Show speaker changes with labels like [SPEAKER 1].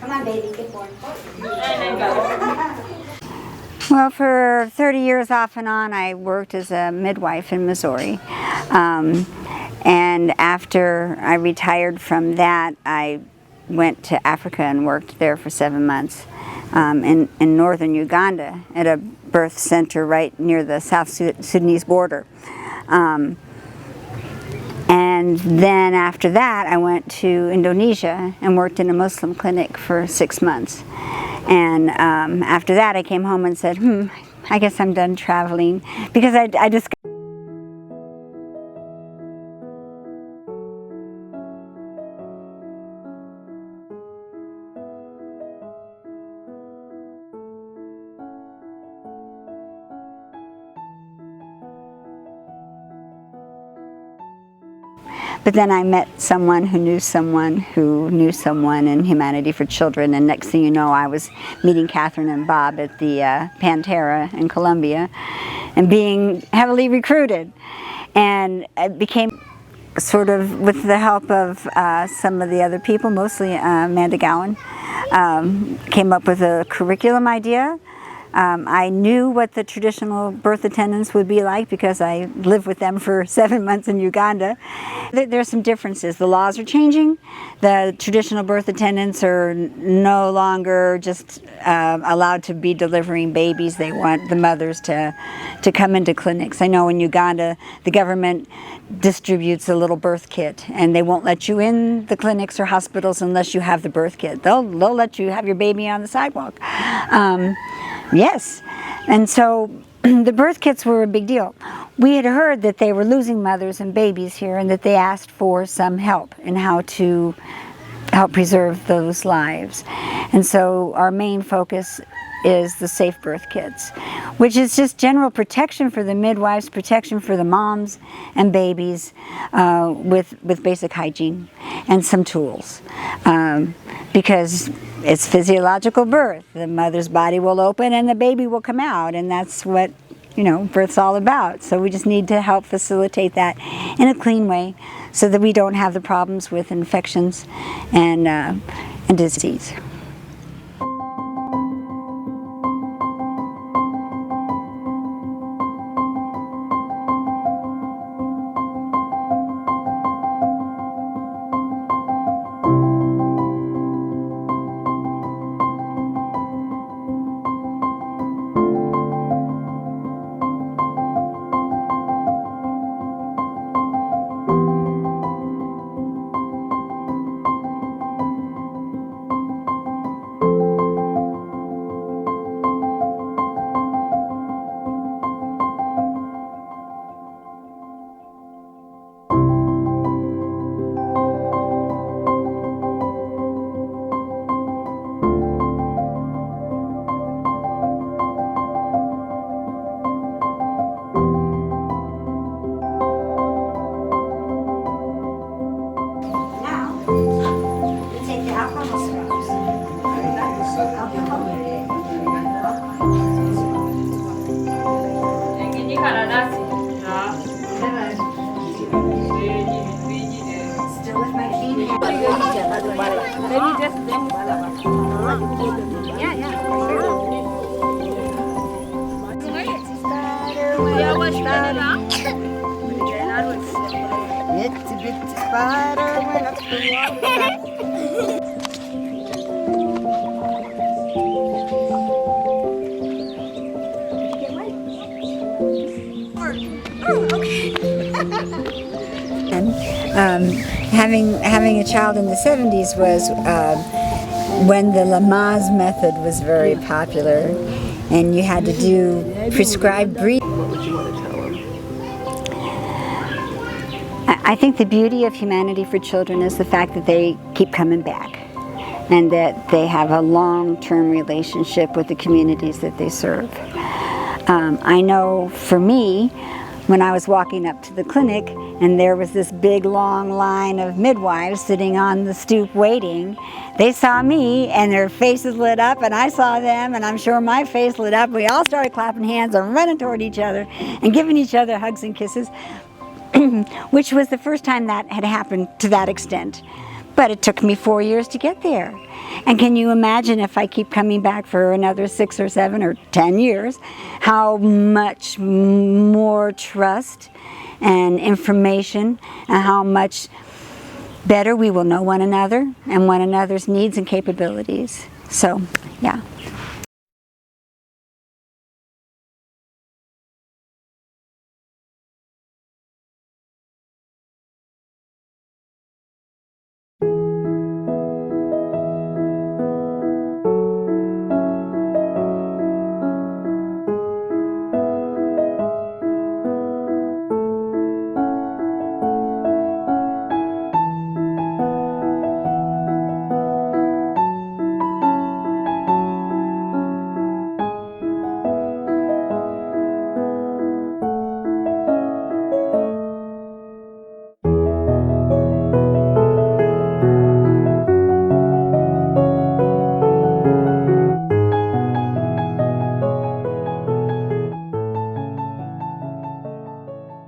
[SPEAKER 1] Come on, baby, get born.
[SPEAKER 2] Well, for 30 years off and on, I worked as a midwife in Missouri. And after I retired from that, I went to Africa and worked there for 7 months in northern Uganda at a birth center right near the South Sudanese border. And then after that, I went to Indonesia and worked in a Muslim clinic for 6 months. And after that, I came home and said, I guess I'm done traveling, because I discovered But then I met someone who knew someone who knew someone in Humanity for Children, and next thing you know, I was meeting Catherine and Bob at the Pantera in Colombia and being heavily recruited. And it became sort of, with the help of some of the other people, mostly Amanda Gowan, came up with a curriculum idea. I knew what the traditional birth attendants would be like because I lived with them for 7 months in Uganda. There's some differences. The laws are changing. The traditional birth attendants are no longer just allowed to be delivering babies. They want the mothers to come into clinics. I know in Uganda the government distributes a little birth kit, and they won't let you in the clinics or hospitals unless you have the birth kit. They'll let you have your baby on the sidewalk. Yes, and so the birth kits were a big deal. We had heard that they were losing mothers and babies here, and that they asked for some help in how to help preserve those lives. And so our main focus is the safe birth kits, which is just general protection for the midwives, protection for the moms and babies, with basic hygiene and some tools. Because it's physiological birth. The mother's body will open and the baby will come out, and that's what, birth's all about. So we just need to help facilitate that in a clean way so that we don't have the problems with infections and disease. Having a child in the 70s was when the Lamaze method was very popular, and you had to do prescribed breathing.
[SPEAKER 3] What would you want to tell them?
[SPEAKER 2] I think the beauty of Humanity for Children is the fact that they keep coming back, and that they have a long-term relationship with the communities that they serve. I know for me, when I was walking up to the clinic, and there was this big long line of midwives sitting on the stoop waiting. They saw me and their faces lit up, and I saw them, and I'm sure my face lit up. We all started clapping hands and running toward each other and giving each other hugs and kisses, which was the first time that had happened to that extent. But it took me 4 years to get there. And can you imagine, if I keep coming back for another 6 or 7 or 10 years, how much more trust and information, and how much better we will know one another and one another's needs and capabilities. So, yeah.